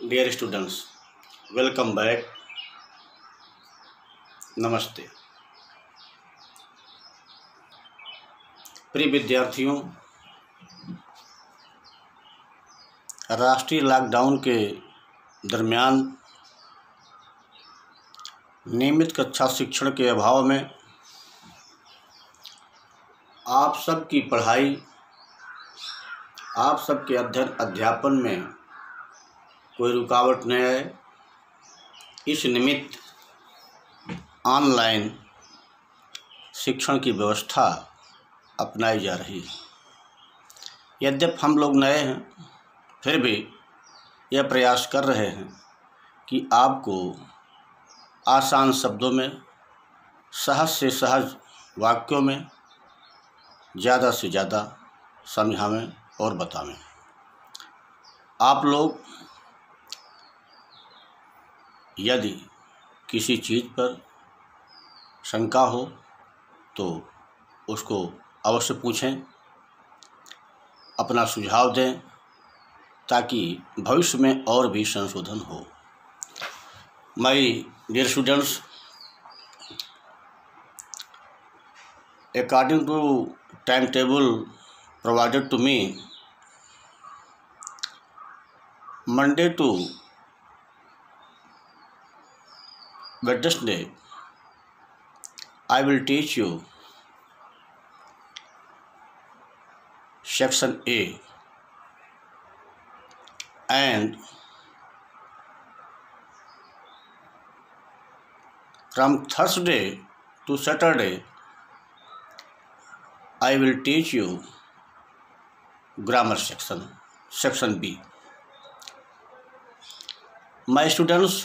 Dear students, welcome back. नमस्ते। प्रिय विद्यार्थियों, राष्ट्रीय लॉकडाउन के दरमियान नियमित कक्षा शिक्षण के अभाव में आप सबकी पढ़ाई, आप सबके अध्ययन अध्यापन में कोई रुकावट न आए, इस निमित्त ऑनलाइन शिक्षण की व्यवस्था अपनाई जा रही है। यद्यपि हम लोग नए हैं, फिर भी यह प्रयास कर रहे हैं कि आपको आसान शब्दों में, सहज से सहज वाक्यों में ज़्यादा से ज़्यादा समझावें और बतावें। आप लोग यदि किसी चीज़ पर शंका हो तो उसको अवश्य पूछें, अपना सुझाव दें ताकि भविष्य में और भी संशोधन हो। My dear students, according to timetable provided to me, Monday to Wednesday I will teach you section A, and from Thursday to Saturday I will teach you grammar section B. My students,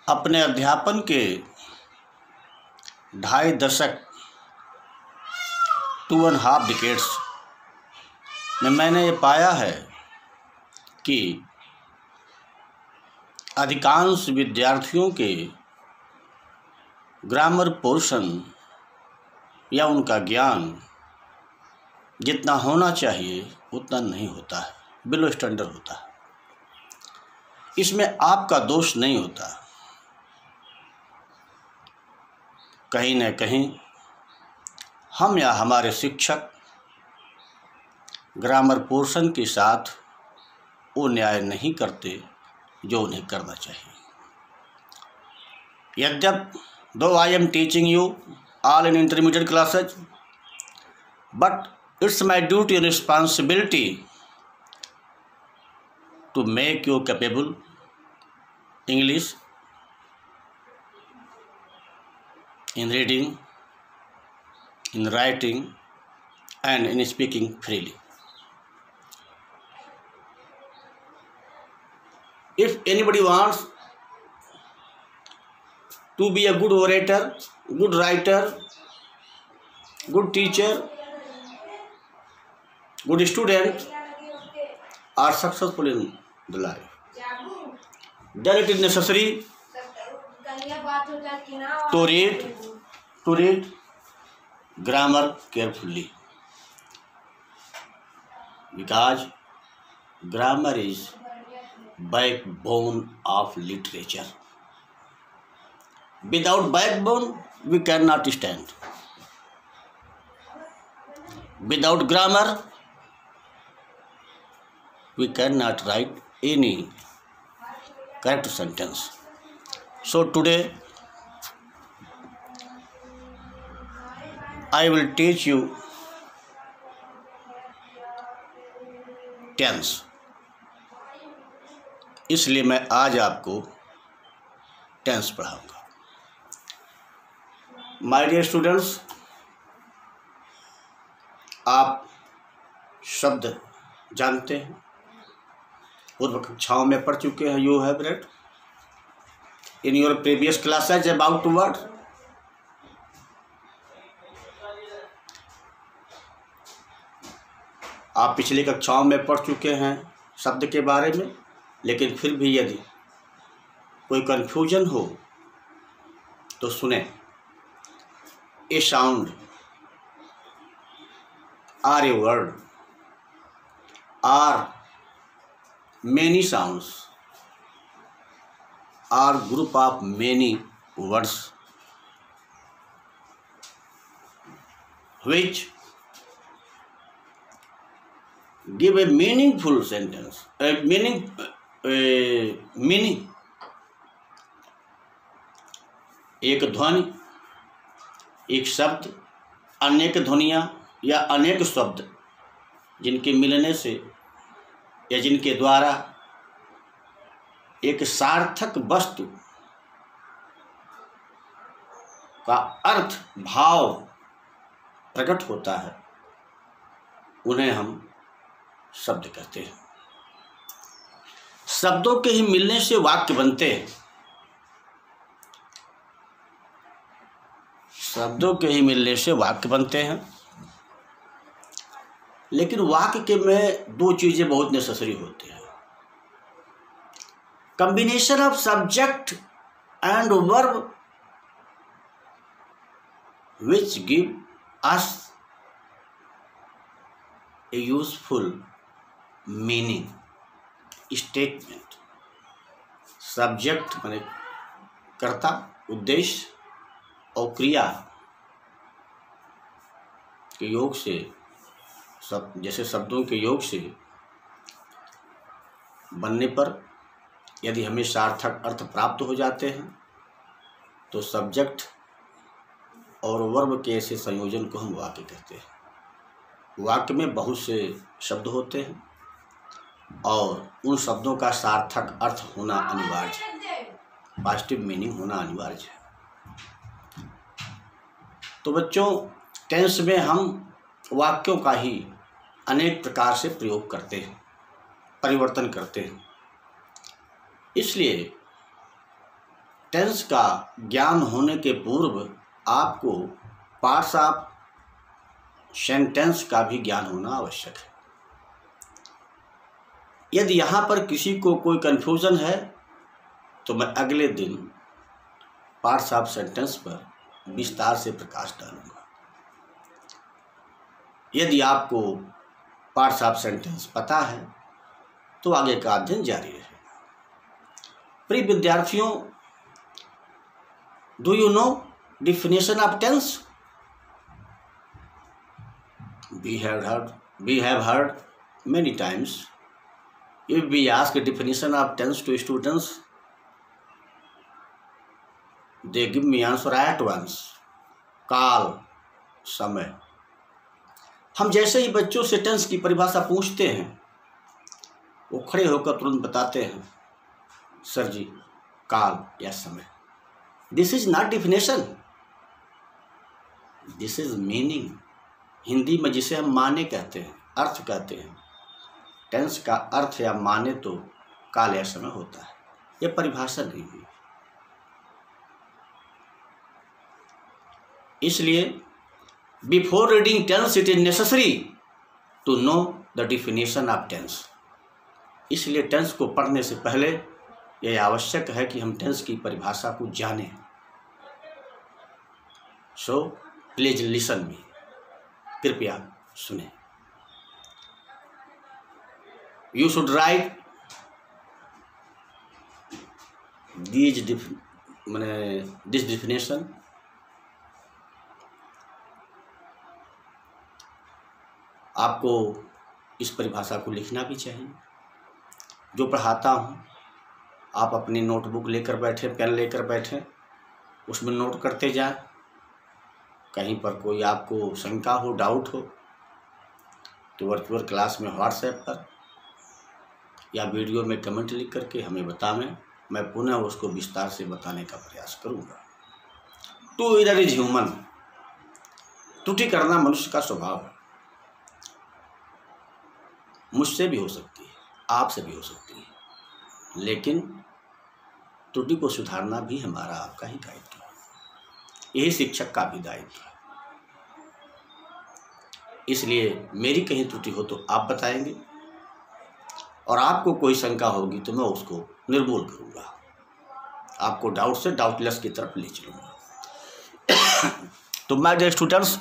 अपने अध्यापन के 2.5 दशक 2.5 decades में मैंने ये पाया है कि अधिकांश विद्यार्थियों के ग्रामर पोर्शन या उनका ज्ञान जितना होना चाहिए उतना नहीं होता है, बिलो स्टैंडर्ड होता है। इसमें आपका दोष नहीं होता। कहीं न कहीं हम या हमारे शिक्षक ग्रामर पोर्शन के साथ वो न्याय नहीं करते जो उन्हें करना चाहिए। यद्यपि though I am teaching you all in intermediate classes, but it's my duty and responsibility to make you capable English in reading, in writing, and in speaking freely. If anybody wants to be a good orator, good writer, good teacher, good student, are successful in the life, then it is necessary to read grammar carefully, because grammar is backbone of literature. Without backbone we cannot stand. Without grammar we cannot write any correct sentence. So today I will teach you tense. इसलिए मैं आज आपको tense पढ़ाऊंगा। My dear students, आप शब्द जानते हैं, पूर्व कक्षाओं में पढ़ चुके हैं। You have read in your previous classes about word. आप पिछली कक्षाओं में पढ़ चुके हैं शब्द के बारे में, लेकिन फिर भी यदि कोई कन्फ्यूजन हो तो सुने। A sound or a word, or many sounds, are group of many words which give a meaningful sentence, meaning. एक ध्वनि, एक शब्द, अनेक ध्वनियाँ या अनेक शब्द जिनके मिलने से या जिनके द्वारा एक सार्थक वस्तु का अर्थ भाव प्रकट होता है, उन्हें हम शब्द कहते हैं। शब्दों के ही मिलने से वाक्य बनते हैं, शब्दों के ही मिलने से वाक्य बनते हैं। लेकिन वाक्य के में दो चीजें बहुत नेसेसरी होती हैं, combination of subject and verb which give us A useful meaning statement. Subject माने कर्ता, उद्देश्य और क्रिया के योग से, सब जैसे शब्दों के योग से बनने पर यदि हमें सार्थक अर्थ प्राप्त हो जाते हैं तो सब्जेक्ट और वर्ब के ऐसे संयोजन को हम वाक्य कहते हैं। वाक्य में बहुत से शब्द होते हैं और उन शब्दों का सार्थक अर्थ होना अनिवार्य है, पॉजिटिव मीनिंग होना अनिवार्य है। तो बच्चों, टेंस में हम वाक्यों का ही अनेक प्रकार से प्रयोग करते हैं, परिवर्तन करते हैं। इसलिए टेंस का ज्ञान होने के पूर्व आपको पार्ट्स ऑफ सेंटेंस का भी ज्ञान होना आवश्यक है। यदि यहाँ पर किसी को कोई कन्फ्यूज़न है तो मैं अगले दिन पार्ट्स ऑफ सेंटेंस पर विस्तार से प्रकाश डालूंगा। यदि आपको पार्ट्स ऑफ सेंटेंस पता है तो आगे का अध्ययन जारी रहेगा। प्रिय विद्यार्थियों, do you know definition of tense? We have heard many times. If we ask a definition of tense to students, they give me answer at once. काल, समय। हम जैसे ही बच्चों से टेंस की परिभाषा पूछते हैं वो खड़े होकर तुरंत बताते हैं, सर जी, काल या समय। This is not definition, this is meaning. Hindi में जिसे हम माने कहते हैं, अर्थ कहते हैं। टेंस का अर्थ या माने तो काल या समय होता है, यह परिभाषा नहीं हुई। इसलिए before reading tense it is necessary to know the definition of tense. इसलिए टेंस को पढ़ने से पहले यह आवश्यक है कि हम टेंस की परिभाषा को जानें। सो प्लीज लिसन मी, कृपया सुने। You should write this definition. आपको इस परिभाषा को लिखना भी चाहिए। जो पढ़ाता हूँ आप अपनी नोटबुक लेकर बैठे, पेन लेकर बैठे, उसमें नोट करते जाएं। कहीं पर कोई आपको शंका हो, डाउट हो तो वर्चुअल क्लास में व्हाट्सएप पर या वीडियो में कमेंट लिख करके हमें बतावें, मैं पुनः उसको विस्तार से बताने का प्रयास करूँगा। टू एरर इज ह्यूमन, त्रुटि करना मनुष्य का स्वभाव है। मुझसे भी हो सकती है, आपसे भी हो सकती है, लेकिन त्रुटि को सुधारना भी हमारा आपका ही दायित्व है, यही शिक्षक का भी दायित्व है। इसलिए मेरी कहीं त्रुटि हो तो आप बताएंगे और आपको कोई शंका होगी तो मैं उसको निर्मूल करूंगा, आपको डाउट से डाउटलेस की तरफ ले चलूंगा। तो my dear students,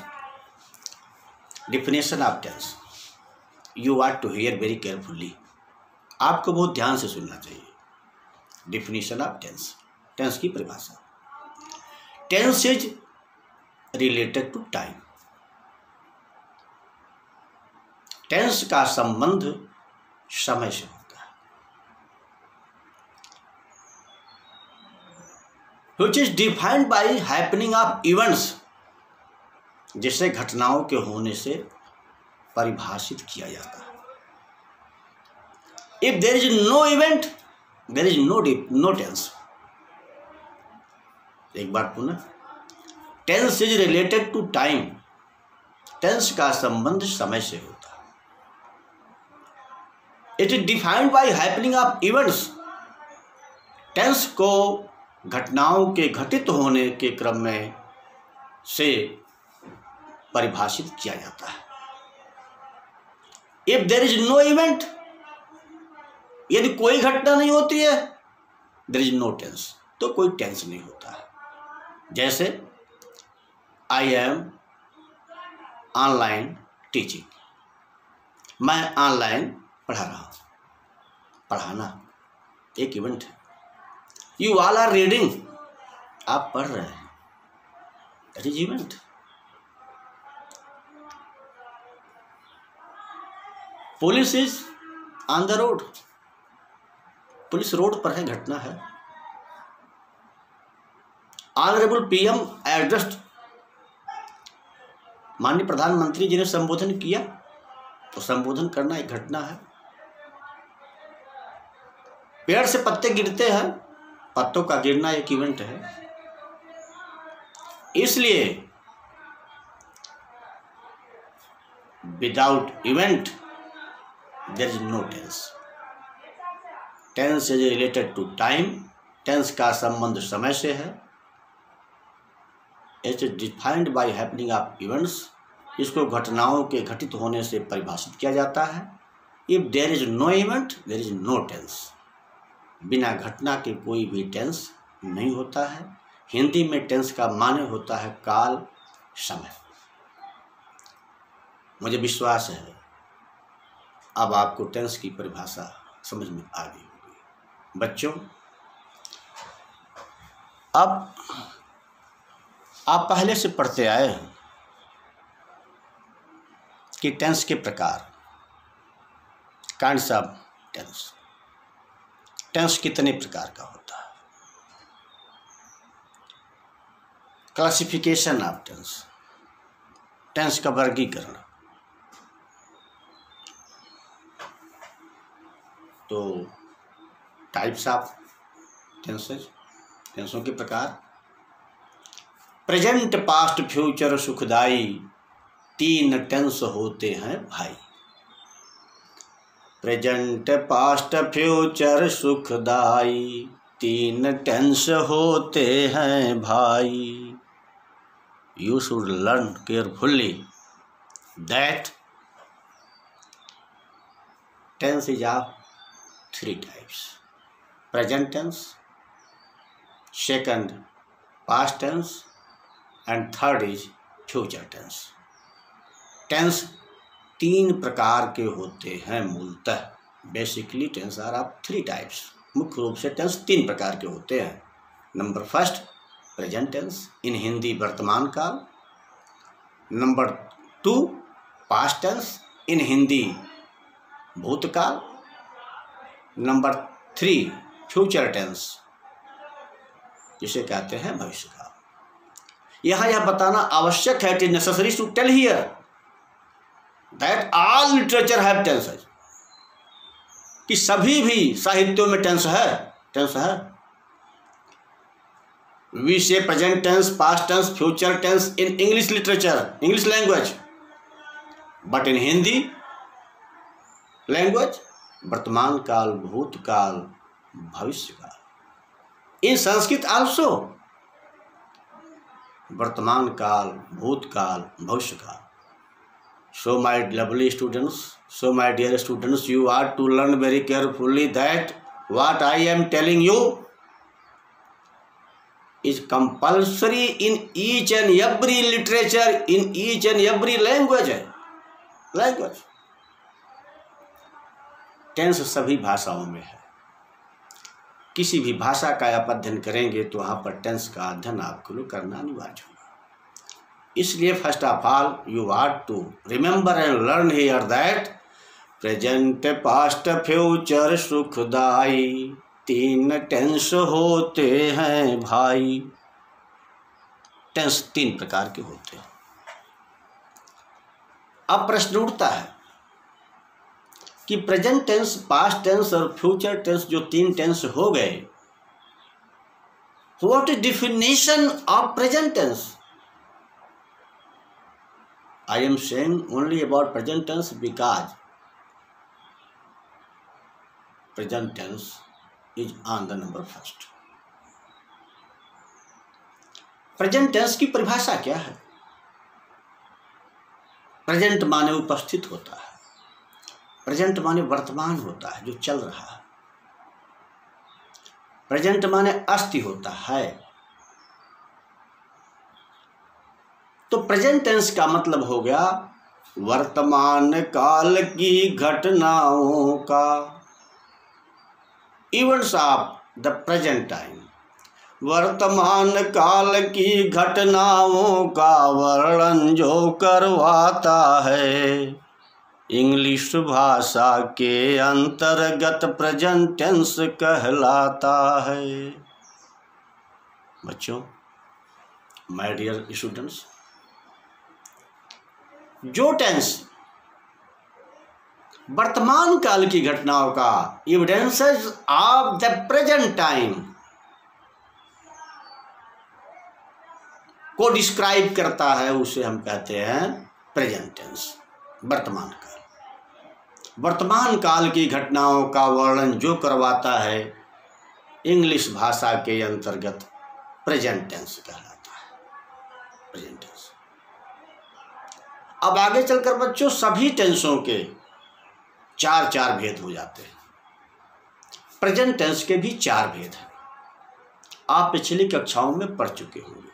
definition of tense, you are to hear very carefully, आपको बहुत ध्यान से सुनना चाहिए। डिफिनेशन ऑफ टेंस, टेंस की परिभाषा। Tense is related to time, tense का संबंध समय से होता है। Which is defined by happening of events, जिसे घटनाओं के होने से परिभाषित किया जाता है। If there is no event there is no tense. एक बार पुनः, tense is related to time, tense का संबंध समय से होता है। It is defined by happening of events, tense को घटनाओं के घटित होने के क्रम में से परिभाषित किया जाता है। If there is no event, यदि कोई घटना नहीं होती है, देयर इज नो टेंस, तो कोई टेंस नहीं होता है। जैसे आई एम ऑनलाइन टीचिंग, मैं ऑनलाइन पढ़ा रहा हूँ, पढ़ाना एक इवेंट है। यू ऑल आर रीडिंग, आप पढ़ रहे हैं, that is event. Police is on the road, police road पर है, घटना है। ऑनरेबल पीएम एड्रेस्ड, माननीय प्रधानमंत्री जी ने संबोधन किया, तो संबोधन करना एक घटना है। पेड़ से पत्ते गिरते हैं, पत्तों का गिरना एक इवेंट है। इसलिए without event there is no tense. Tense is related to time, tense का संबंध समय से है। It is defined by happening of events, इसको घटनाओं के घटित होने से परिभाषित किया जाता है। If there is no event there is no tense, बिना घटना के कोई भी टेंस नहीं होता है। हिंदी में टेंस का माने होता है काल, समय। मुझे विश्वास है अब आपको टेंस की परिभाषा समझ में आ गई होगी। बच्चों, अब आप पहले से पढ़ते आए हैं कि टेंस के प्रकार, काइंड्स ऑफ टेंस, टेंस कितने प्रकार का होता है। क्लासिफिकेशन ऑफ टेंस, टेंस का वर्गीकरण। तो टाइप्स ऑफ टेंसेज, टेंसों के प्रकार। प्रेजेंट, पास्ट, फ्यूचर, सुखदाई, तीन टेंस होते हैं भाई। प्रेजेंट, पास्ट, फ्यूचर, सुखदाई, तीन टेंस होते हैं भाई। You should learn carefully that tense is of three types: present tense, second past tense, and third is future tense. Tense तीन प्रकार के होते हैं मूलतः। Basically tense are of three types, मुख्य रूप से टेंस तीन प्रकार के होते हैं। Number first, present tense, in Hindi वर्तमान काल। Number two, past tense, in Hindi भूतकाल। नंबर थ्री, फ्यूचर टेंस, जिसे कहते हैं भविष्य काल। यहाँ यह बताना आवश्यक है, it is necessary to tell here that all literature have tenses, कि सभी भी साहित्यों में टेंस है, टेंस है। We say present tense, past tense, future tense in English literature, English language, but in Hindi language वर्तमान काल, भूतकाल, भविष्य काल। इन संस्कृत आल्सो वर्तमान काल, भूतकाल, भविष्य काल। So my lovely students, so my dear students, you are to learn very carefully that what I am telling you is compulsory in each and every literature, in each and every language. Language. Tense सभी भाषाओं में है। किसी भी भाषा का आप अध्ययन करेंगे तो वहाँ पर टेंस का अध्ययन आपको करना अनिवार्य होगा। इसलिए first of all you are to remember and learn here that present past future सुखदाई 3 टेंस होते हैं भाई। टेंस 3 प्रकार के होते हैं। अब प्रश्न उठता है कि प्रेजेंट टेंस, पास्ट टेंस और फ्यूचर टेंस जो 3 टेंस हो गए, what is definition of present tense? I am saying only about present tense because present tense is on the number first. Present tense की परिभाषा क्या है? प्रेजेंट माने उपस्थित होता है, प्रेजेंट माने वर्तमान होता है जो चल रहा है, प्रेजेंट माने अस्ति होता है। तो प्रेजेंट टेंस का मतलब हो गया वर्तमान काल की घटनाओं का, events of the present time. वर्तमान काल की घटनाओं का वर्णन जो करवाता है, इंग्लिश भाषा के अंतर्गत प्रेजेंट टेंस कहलाता है। बच्चों, माय डियर स्टूडेंट्स, जो टेंस वर्तमान काल की घटनाओं का, evidences of the present time को डिस्क्राइब करता है, उसे हम कहते हैं प्रेजेंट टेंस। वर्तमान काल, वर्तमान काल की घटनाओं का वर्णन जो करवाता है, इंग्लिश भाषा के अंतर्गत प्रेजेंट टेंस कहलाता है। Present tense. अब आगे चलकर बच्चों सभी टेंसों के 4 भेद हो जाते हैं। प्रेजेंट टेंस के भी 4 भेद हैं। आप पिछली कक्षाओं में पढ़ चुके होंगे।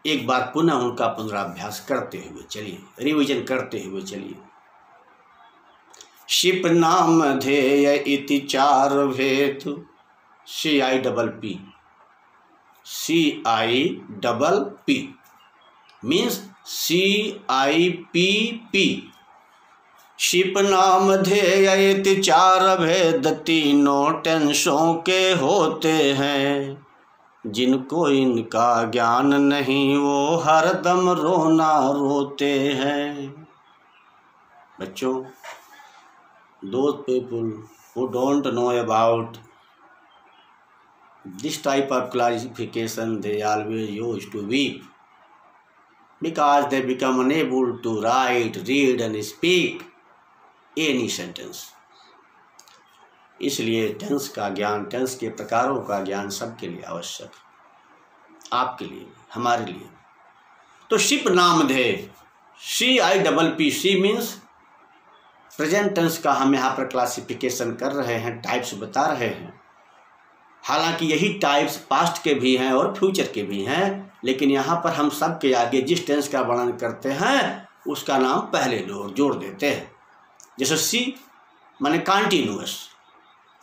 एक बार पुनः उनका पुनराभ्यास करते हुए चलिए, रिवीजन करते हुए चलिए। शिप नाम धेय इति 4 भेद। CIPP, CIPP means CIPP। Ship नाम धेय इति 4 भेद, तीनों टेंसों के होते हैं। जिनको इनका ज्ञान नहीं वो हरदम रोना रोते हैं। बच्चों, those people who don't know about this type of classification, they always used to weep because they become unable to write, read and speak any sentence. इसलिए टेंस का ज्ञान, टेंस के प्रकारों का ज्ञान सबके लिए आवश्यक, आपके लिए, हमारे लिए। तो शिप नामधेय, CIPP मीन्स प्रेजेंट टेंस का हम यहाँ पर क्लासिफिकेशन कर रहे हैं, टाइप्स बता रहे हैं। हालांकि यही टाइप्स पास्ट के भी हैं और फ्यूचर के भी हैं, लेकिन यहाँ पर हम सब के आगे जिस टेंस का वर्णन करते हैं उसका नाम पहले जोड़ देते हैं। जैसे सी माने कॉन्टिन्यूअस,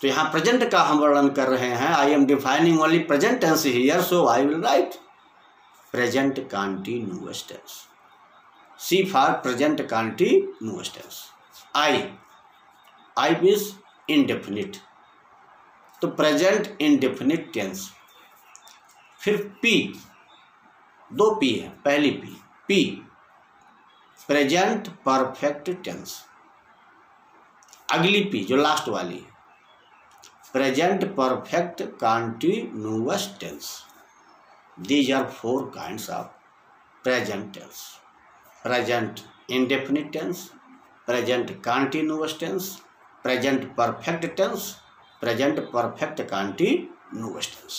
तो यहाँ प्रेजेंट का हम वर्णन कर रहे हैं। I am defining only present tense here, so I will write present continuous tense. C for present continuous tense. I means indefinite, तो प्रेजेंट इंडेफिनिट टेंस। फिर पी, 2 पी है, पहली पी प्रेजेंट परफेक्ट टेंस। अगली P जो last वाली है, present perfect continuous tense. These are 4 kinds of present tense: present indefinite tense, present continuous tense, present perfect tense, present perfect continuous tense.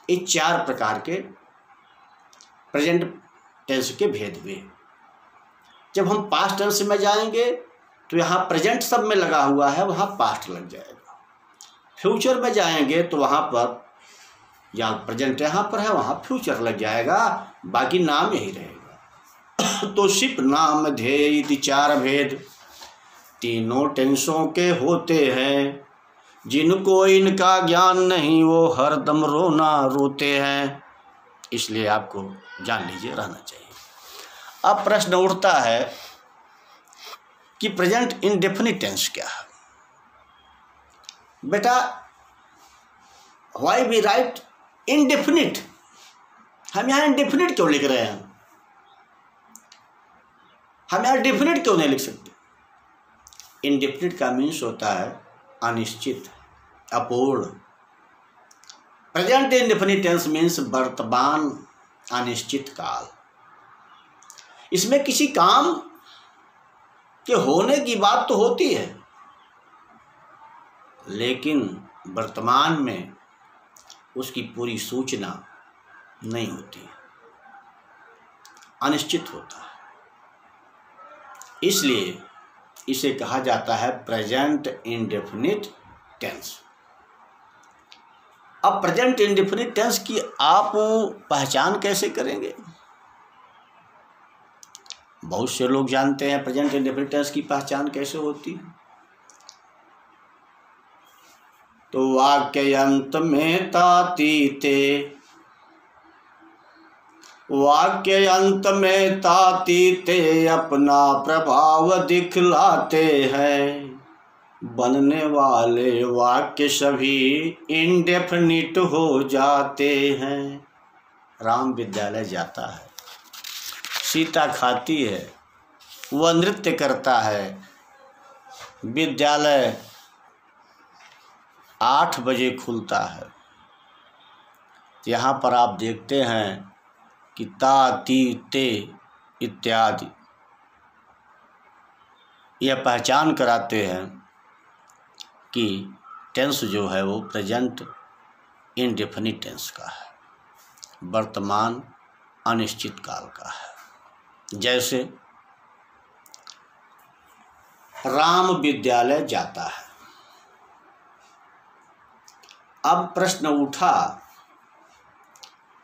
ये 4 प्रकार के present tense के भेद हुए। जब हम पास्ट टेंस में जाएंगे तो यहाँ प्रेजेंट सब में लगा हुआ है, वहाँ पास्ट लग जाएगा। फ्यूचर में जाएंगे तो वहाँ पर, या प्रेजेंट यहाँ पर है वहाँ फ्यूचर लग जाएगा, बाकी नाम यही रहेगा। तो सिप नाम ध्येय इति चार भेद, तीनों टेंसों के होते हैं, जिनको इनका ज्ञान नहीं वो हरदम रोना रोते हैं। इसलिए आपको जान लीजिए, रहना चाहिए। अब प्रश्न उठता है कि प्रेजेंट इंडेफिनिट टेंस क्या है। बेटा व्हाई वी राइट इंडेफिनिट, हम यहाँ इंडेफिनिट क्यों लिख रहे हैं? हम यहाँ डेफिनिट क्यों नहीं लिख सकते? इंडेफिनिट का मीन्स होता है अनिश्चित, अपूर्ण। प्रेजेंट इंडेफिनिट टेंस मीन्स वर्तमान अनिश्चित काल। इसमें किसी काम के होने की बात तो होती है, लेकिन वर्तमान में उसकी पूरी सूचना नहीं होती, अनिश्चित होता है। इसलिए इसे कहा जाता है प्रेजेंट इंडेफिनिट टेंस। अब प्रेजेंट इंडेफिनिट टेंस की आप पहचान कैसे करेंगे? बहुत से लोग जानते हैं प्रेजेंट इंडेफिनिट टेंस की पहचान कैसे होती है। तो वाक्य अंत में तातीते, वाक्य अंत में तातीते अपना प्रभाव दिखलाते हैं, बनने वाले वाक्य सभी इंडेफिनिट हो जाते हैं। राम विद्यालय जाता है, सीता खाती है, वह नृत्य करता है। विद्यालय 8 बजे खुलता है। यहाँ पर आप देखते हैं कि ता, ती, ते इत्यादि यह पहचान कराते हैं कि टेंस जो है वो प्रेजेंट इंडेफिनिट टेंस का है, वर्तमान अनिश्चित काल का है। जैसे राम विद्यालय जाता है। अब प्रश्न उठा,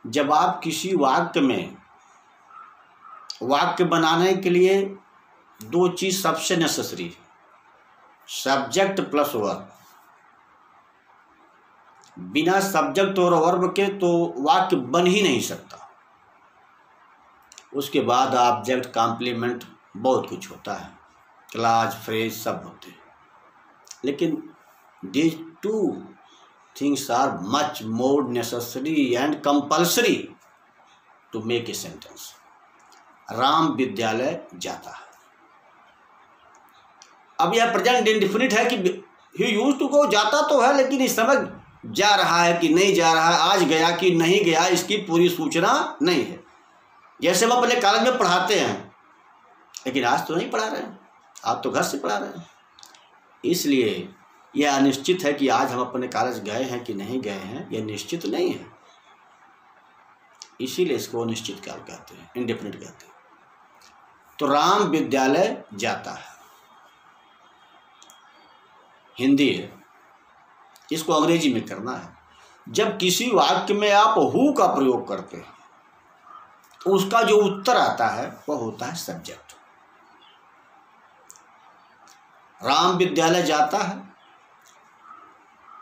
जब आप किसी वाक्य में, वाक्य बनाने के लिए 2 चीज सबसे नेसेसरी है, सब्जेक्ट प्लस वर्ब। बिना सब्जेक्ट और वर्ब के तो वाक्य बन ही नहीं सकता। उसके बाद ऑब्जेक्ट, कॉम्प्लीमेंट, बहुत कुछ होता है, क्लॉज, फ्रेज सब होते हैं। लेकिन these 2 things are much more necessary and compulsory to make a sentence. Ram विद्यालय जाता है। अब यह प्रेजेंट इंडेफिनिट है कि he used to go, जाता तो है लेकिन इस समय जा रहा है कि नहीं जा रहा है, आज गया कि नहीं गया, इसकी पूरी सूचना नहीं है। जैसे हम अपने कॉलेज में पढ़ाते हैं, लेकिन आज तो नहीं पढ़ा रहे हैं, आज तो घर से पढ़ा रहे हैं। इसलिए यह अनिश्चित है कि आज हम अपने कॉलेज गए हैं कि नहीं गए हैं, यह निश्चित नहीं है। इसीलिए इसको अनिश्चित काल कहते हैं, इंडेफिनिट कहते हैं। तो राम विद्यालय जाता है, हिंदी है, इसको अंग्रेजी में करना है। जब किसी वाक्य में आप हु का प्रयोग करते हैं तो उसका जो उत्तर आता है वह होता है सब्जेक्ट। राम विद्यालय जाता है,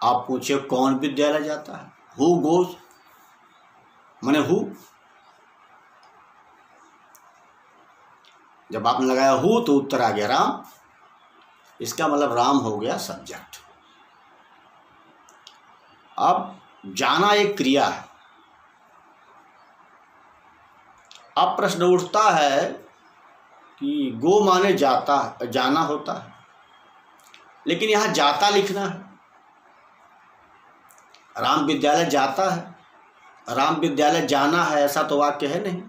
आप पूछे कौन विद्यालय जाता है? हु गोज, माने हु। जब आपने लगाया हु तो उत्तर आ गया राम, इसका मतलब राम हो गया सब्जेक्ट। अब जाना एक क्रिया है। अब प्रश्न उठता है कि गो माने जाता, जाना होता है, लेकिन यहाँ जाता लिखना है। राम विद्यालय जाता है, राम विद्यालय जाना है, ऐसा तो वाक्य है नहीं।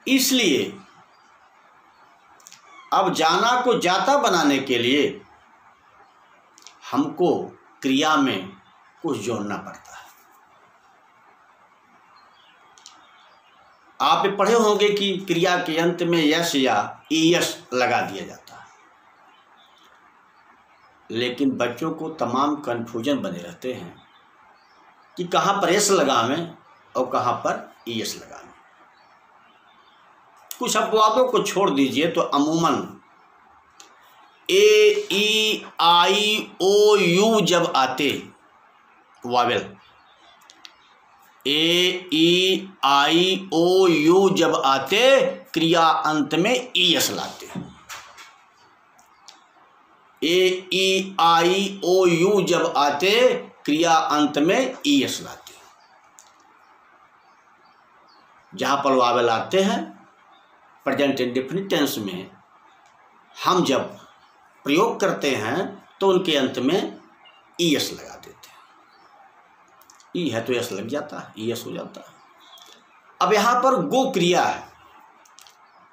इसलिए अब जाना को जाता बनाने के लिए हमको क्रिया में कुछ जोड़ना पड़ता है। आप पढ़े होंगे कि क्रिया के अंत में यस या ईएस लगा दिया जाता है, लेकिन बच्चों को तमाम कन्फ्यूजन बने रहते हैं कि कहाँ पर एस लगावें और कहाँ पर ईएस लगावें। कुछ अपवादों को छोड़ दीजिए तो अमूमन ए ई आई ओ यू जब आते Wavell, A E I O you जब आते क्रिया अंत में E S latte. A E I O you जब आते क्रिया अंत में ई एस लाते। जहाँ पर वावेल आते हैं प्रेजेंट इंडेफिनिट टेंस में हम जब प्रयोग करते हैं तो उनके अंत में ई एस लगा देते हैं। ई है तो एस लग जाता है, ई एस हो जाता है। अब यहाँ पर गो क्रिया है,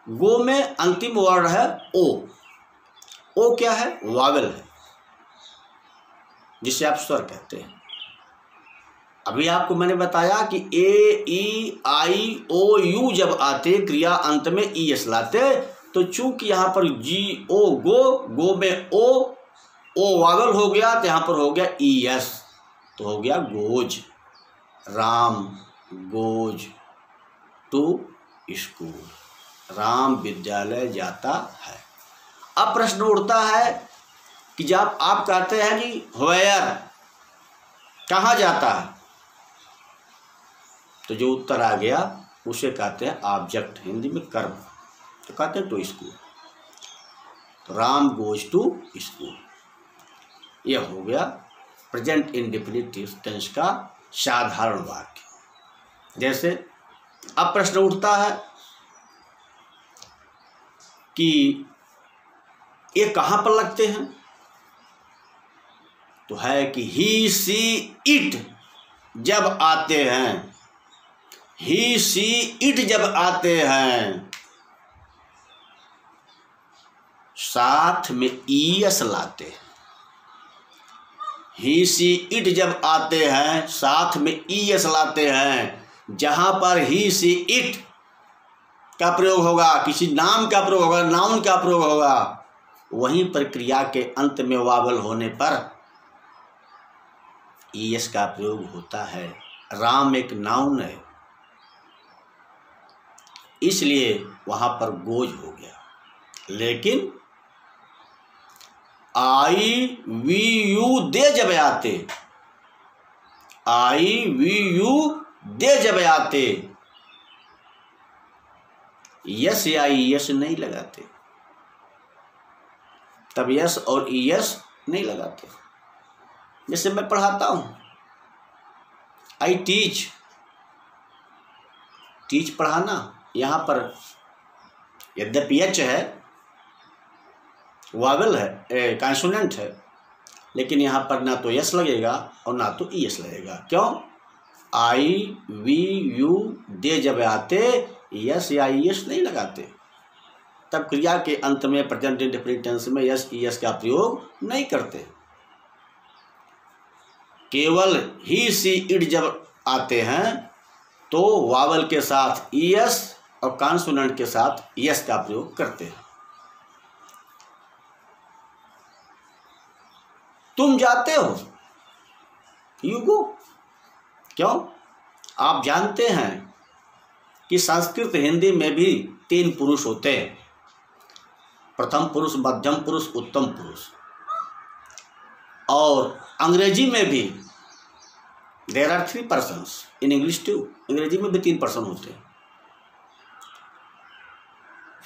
गो में अंतिम वर्ड है ओ। ओ क्या है? वावेल है, जिसे आप स्वर कहते हैं। अभी आपको मैंने बताया कि ए ई आई ओ यू जब आते क्रिया अंत में ई एस लाते, तो चूंकि यहाँ पर जी ओ गो में ओ वावेल हो गया तो यहाँ पर हो गया ई एस, तो हो गया goes. Ram goes to school, Ram विद्यालय जाता है। अब प्रश्न उठता है कि जब आप कहते हैं कि वेयर कहाँ जाता है, तो जो उत्तर आ गया उसे कहते हैं ऑब्जेक्ट, हिंदी में कर्म, तो कहते हैं टू स्कूल। तो राम गोज टू स्कूल, यह हो गया प्रेजेंट इंडेफिनिट टेंस का साधारण वाक्य। जैसे अब प्रश्न उठता है कि ये कहाँ पर लगते हैं, तो है कि ही सी इट जब आते हैं, ही सी इट जब आते हैं साथ में ई एस लाते हैं। ही सी इट जब आते हैं साथ में ई एस लाते हैं। जहाँ पर ही सी इट का प्रयोग होगा, किसी नाम का प्रयोग होगा, नाउन का प्रयोग होगा, वहीं पर क्रिया के अंत में वावल होने पर ई एस का प्रयोग होता है। राम एक नाउन है, इसलिए वहाँ पर गोज हो गया। लेकिन आई वी यू दे जब आते, आई वी यू दे जब आते, यस या ई एस नहीं लगाते, तब यस और ई एस नहीं लगाते। जैसे मैं पढ़ाता हूँ, आई टीच, टीच पढ़ाना, यहाँ पर यद्यपि एच है, वावेल है, कॉन्सोनेंट है, लेकिन यहाँ पर ना तो यस लगेगा और ना तो ई एस लगेगा। क्यों? आई वी यू दे जब आते यस या ई एस नहीं लगाते, तब क्रिया के अंत में प्रेजेंट इंडेफिनिट टेंस में यस ई एस का प्रयोग नहीं करते। केवल ही सी इट जब आते हैं तो वावल के साथ ई एस और कॉन्सोनेंट के साथ यस का प्रयोग करते हैं। तुम जाते हो, यू गो। क्यों? आप जानते हैं कि संस्कृत हिंदी में भी 3 पुरुष होते हैं, प्रथम पुरुष, मध्यम पुरुष, उत्तम पुरुष। और अंग्रेजी में भी there are 3 persons in English too, अंग्रेजी में भी 3 पर्सन होते हैं,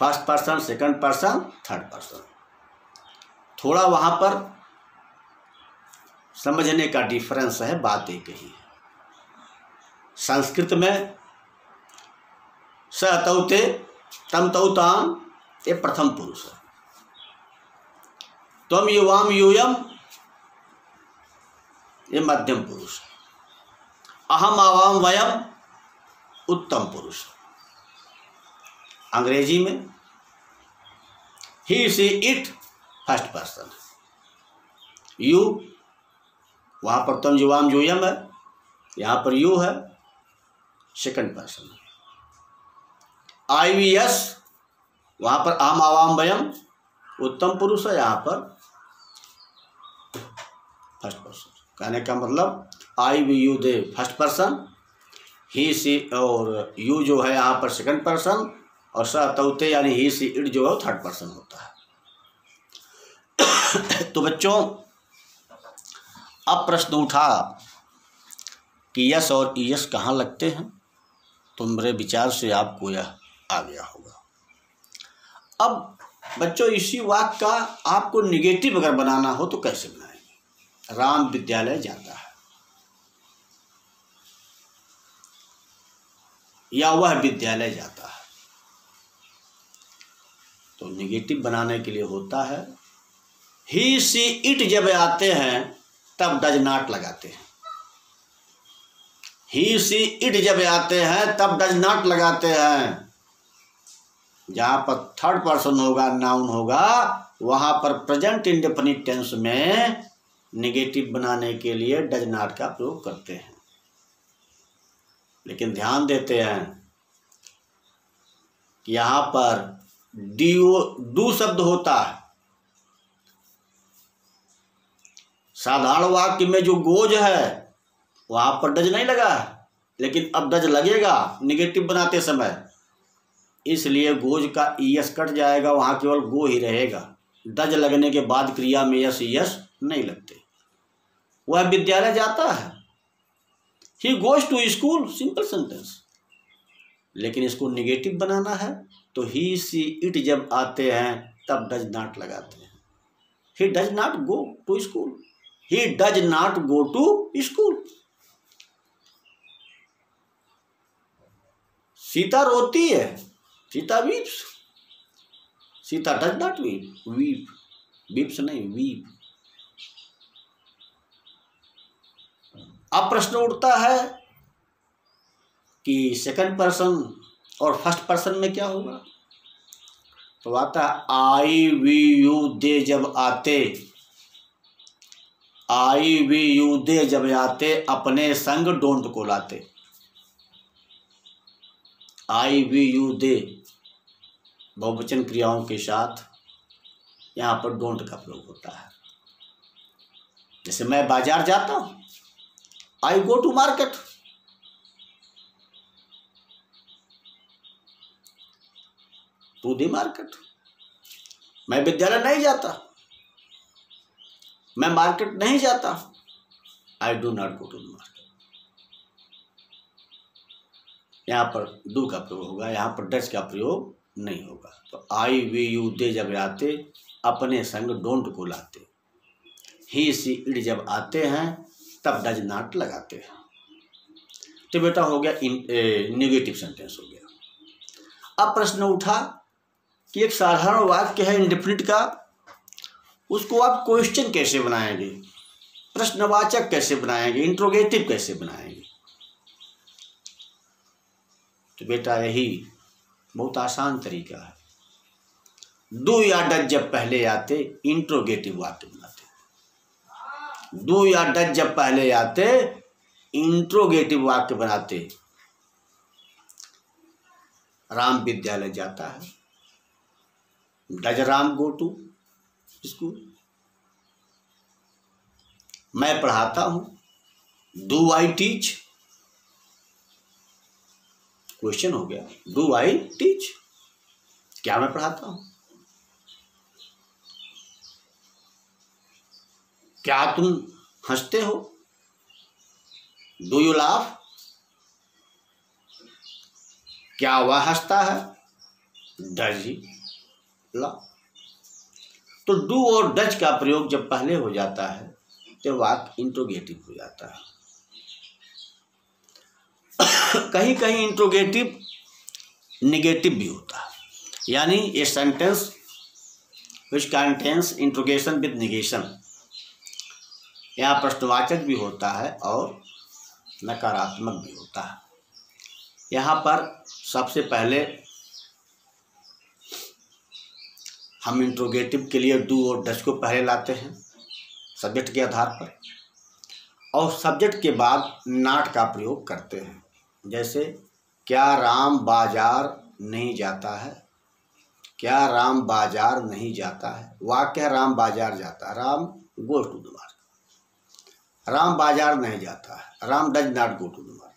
first person, second person, third person. थोड़ा वहाँ पर समझने का डिफरेंस है, बात एक ही है। संस्कृत में स तौते तम तौताम ये प्रथम पुरुष है, त्वम युवाम यूयम ये मध्यम पुरुष है, अहम आवाम वयम उत्तम पुरुष। अंग्रेजी में he she it first person, you, वहाँ पर तम युवाम यूयम है, यहाँ पर यू है सेकंड पर्सन। IVS वहाँ पर आम आवाम वयम उत्तम पुरुष है, यहाँ पर फर्स्ट पर्सन। कहने का मतलब I we you they first person, he she और यू जो है यहाँ पर सेकंड पर्सन, और स तौते यानी ही सी इट जो है थर्ड पर्सन होता है। तो बच्चों अब प्रश्न उठा कि यस और ईएस कहाँ लगते हैं, तो मेरे विचार से आपको यह आ गया होगा। अब बच्चों इसी वाक्य का आपको निगेटिव अगर बनाना हो तो कैसे बनाएंगे। राम विद्यालय जाता है या वह विद्यालय जाता है, तो निगेटिव बनाने के लिए होता है ही सी इट जब आते हैं तब डज नॉट लगाते हैं। ही सी इट जब आते हैं तब डज नॉट लगाते हैं। जहां पर थर्ड पर्सन होगा, नाउन होगा, वहां पर प्रेजेंट इंडेफिनिट टेंस में निगेटिव बनाने के लिए डज नॉट का प्रयोग करते हैं। लेकिन ध्यान देते हैं कि यहां पर डू शब्द होता है। साधारण वाक्य में जो गोज है वहां पर डज नहीं लगा है, लेकिन अब डज लगेगा निगेटिव बनाते समय, इसलिए गोज का ईएस कट जाएगा, वहां केवल गो ही रहेगा। डज लगने के बाद क्रिया में यस ईएस नहीं लगते। वह विद्यालय जाता है, he goes to school, simple sentence. लेकिन इसको निगेटिव बनाना है तो ही सी इट जब आते हैं तब डज नॉट लगाते हैं। He does not go to school, he does not go to school. Sita रोती है, Sita weeps, Sita does not weep, weep, weeps नहीं, वीप। अब प्रश्न उठता है कि सेकंड पर्सन और फर्स्ट पर्सन में क्या होगा। तो आता है आई वी यू दे जब आते, आई वी यू दे जब आते अपने संग डोंट को लाते। आई वी यू दे बहुवचन क्रियाओं के साथ यहाँ पर डोंट का प्रयोग होता है। जैसे मैं बाजार जाता हूं, I go to market. To the market. मैं विद्यालय नहीं जाता, मैं मार्केट नहीं जाता, I do not go to the market. यहाँ पर डू का प्रयोग होगा, यहाँ पर डज का प्रयोग नहीं होगा। तो आई वी यू दे जब आते अपने संग डोंट को लाते, ही सी इट जब आते हैं तब डज नॉट लगाते हैं। तो बेटा हो गया नेगेटिव सेंटेंस हो गया। अब प्रश्न उठा कि एक साधारण वाक्य है इंडेफिनिट का, उसको आप क्वेश्चन कैसे बनाएंगे, प्रश्नवाचक कैसे बनाएंगे, इंट्रोगेटिव कैसे बनाएंगे। तो बेटा यही बहुत आसान तरीका है। डू या डज जब पहले आते इंट्रोगेटिव वाक्य बनाते। डू या डज जब पहले आते इंट्रोगेटिव वाक्य बनाते। राम विद्यालय जाता है, does Ram go to school. मैं पढ़ाता हूं, डू आई टीच। क्वेश्चन हो गया, डू आई टीच, क्या मैं पढ़ाता हूं। क्या तुम हंसते हो, डू यू लाफ। क्या वह हंसता है, डज ही लाफ। तो डू और डज का प्रयोग जब पहले हो जाता है तो वाक्य इंट्रोगेटिव हो जाता है। कहीं कहीं इंट्रोगेटिव निगेटिव भी होता है, यानी a sentence which contains interrogation with negation. यहाँ प्रश्नवाचक भी होता है और नकारात्मक भी होता है। यहाँ पर सबसे पहले हम इंट्रोगेटिव के लिए डू और डज को पहले लाते हैं सब्जेक्ट के आधार पर, और सब्जेक्ट के बाद नॉट का प्रयोग करते हैं। जैसे क्या राम बाजार नहीं जाता है, क्या राम बाजार नहीं जाता है। वाक्य है राम बाजार जाता है, Ram goes to the market. Ram बाजार नहीं जाता है, Ram does not go to the market.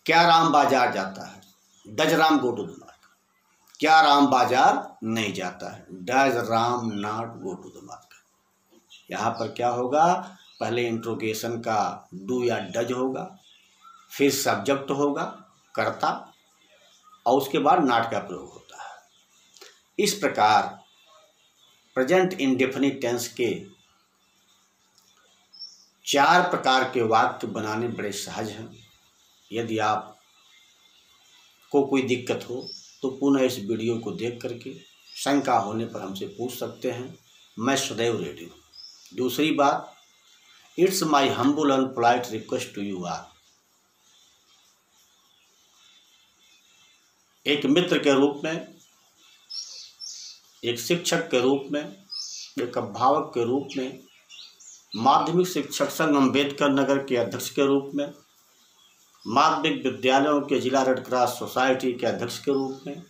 क्या राम बाजार जाता है? Does Ram go to the market? क्या राम बाजार नहीं जाता है? Does Ram not go to the market? यहाँ पर क्या होगा, पहले इंट्रोगेशन का डू या डज होगा, फिर सब्जेक्ट होगा कर्ता, और उसके बाद नॉट का प्रयोग होता है। इस प्रकार प्रेजेंट इंडेफिनिट टेंस के 4 प्रकार के वाक्य बनाने बड़े सहज हैं। यदि आप को कोई दिक्कत हो तो पुनः इस वीडियो को देख करके शंका होने पर हमसे पूछ सकते हैं, मैं सदैव रेडी हूँ। दूसरी बात, it's my humble and polite request to you are, एक मित्र के रूप में, एक शिक्षक के रूप में, एक अभिभावक के रूप में, माध्यमिक शिक्षक संघ अम्बेडकर नगर के अध्यक्ष के रूप में, माध्यमिक विद्यालयों के जिला रेड क्रॉस सोसाइटी के अध्यक्ष के रूप में,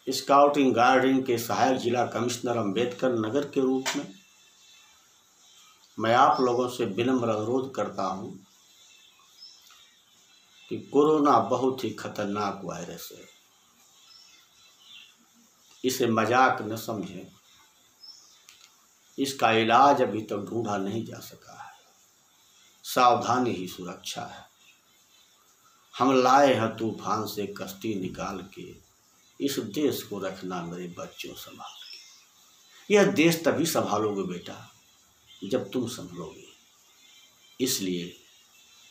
स्काउटिंग गार्डिंग के सहायक जिला कमिश्नर अम्बेडकर नगर के रूप में मैं आप लोगों से विनम्र अनुरोध करता हूं कि कोरोना बहुत ही खतरनाक वायरस है, इसे मजाक न समझें। इसका इलाज अभी तक ढूंढा नहीं जा सका है। सावधानी ही सुरक्षा है। हम लाए हैं तूफान से कश्ती निकाल के, इस देश को रखना मेरे बच्चों संभाल के। यह देश तभी संभालोगे बेटा जब तुम संभलोगे। इसलिए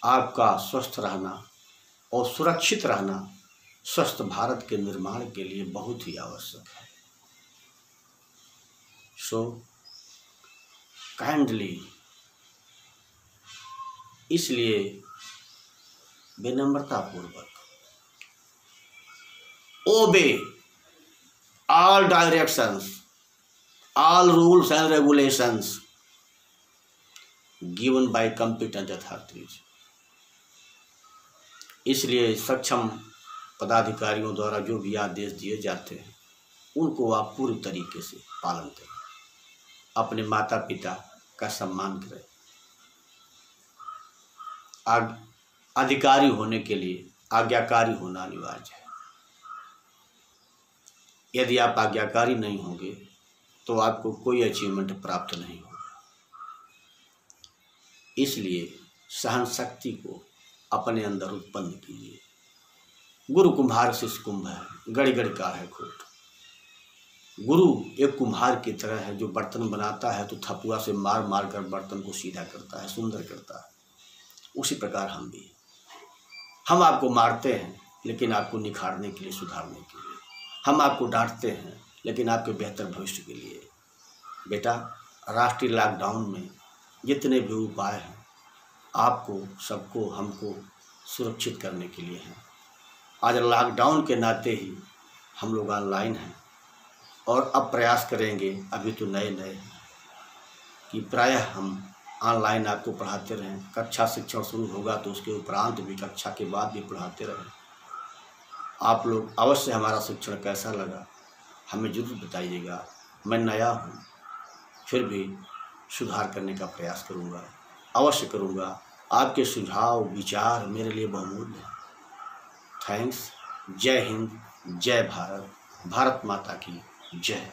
आपका स्वस्थ रहना और सुरक्षित रहना स्वस्थ भारत के निर्माण के लिए बहुत ही आवश्यक है। सो काइंडली, इसलिए विनम्रतापूर्वक ओबे all directions, all rules and regulations given by competent authorities। इसलिए सक्षम पदाधिकारियों द्वारा जो भी आदेश दिए जाते हैं उनको आप पूरी तरीके से पालन करें। अपने माता पिता का सम्मान करें। अधिकारी होने के लिए आज्ञाकारी होना अनिवार्य है। यदि आप आज्ञाकारी नहीं होंगे तो आपको कोई अचीवमेंट प्राप्त नहीं होगा। इसलिए सहन शक्ति को अपने अंदर उत्पन्न कीजिए। गुरु कुम्हार शिष्य कुंभ है, गड़ी गड़ी का है खोट। गुरु एक कुम्हार की तरह है जो बर्तन बनाता है तो थपुआ से मार मार कर बर्तन को सीधा करता है, सुंदर करता है। उसी प्रकार हम आपको मारते हैं लेकिन आपको निखारने के लिए, सुधारने के लिए। हम आपको डांटते हैं लेकिन आपके बेहतर भविष्य के लिए। बेटा, राष्ट्रीय लॉकडाउन में जितने भी उपाय हैं आपको, सबको, हमको सुरक्षित करने के लिए हैं। आज लॉकडाउन के नाते ही हम लोग ऑनलाइन हैं और अब प्रयास करेंगे, अभी तो नए नए हैं, कि प्रायः हम ऑनलाइन आपको पढ़ाते रहें। कक्षा शिक्षण शुरू होगा तो उसके उपरांत भी, कक्षा के बाद भी पढ़ाते रहें। आप लोग अवश्य हमारा शिक्षण कैसा लगा हमें जरूर बताइएगा। मैं नया हूँ, फिर भी सुधार करने का प्रयास करूँगा, अवश्य करूँगा। आपके सुझाव विचार मेरे लिए बहुमूल्य हैं। थैंक्स। जय हिंद, जय भारत, भारत माता की जय।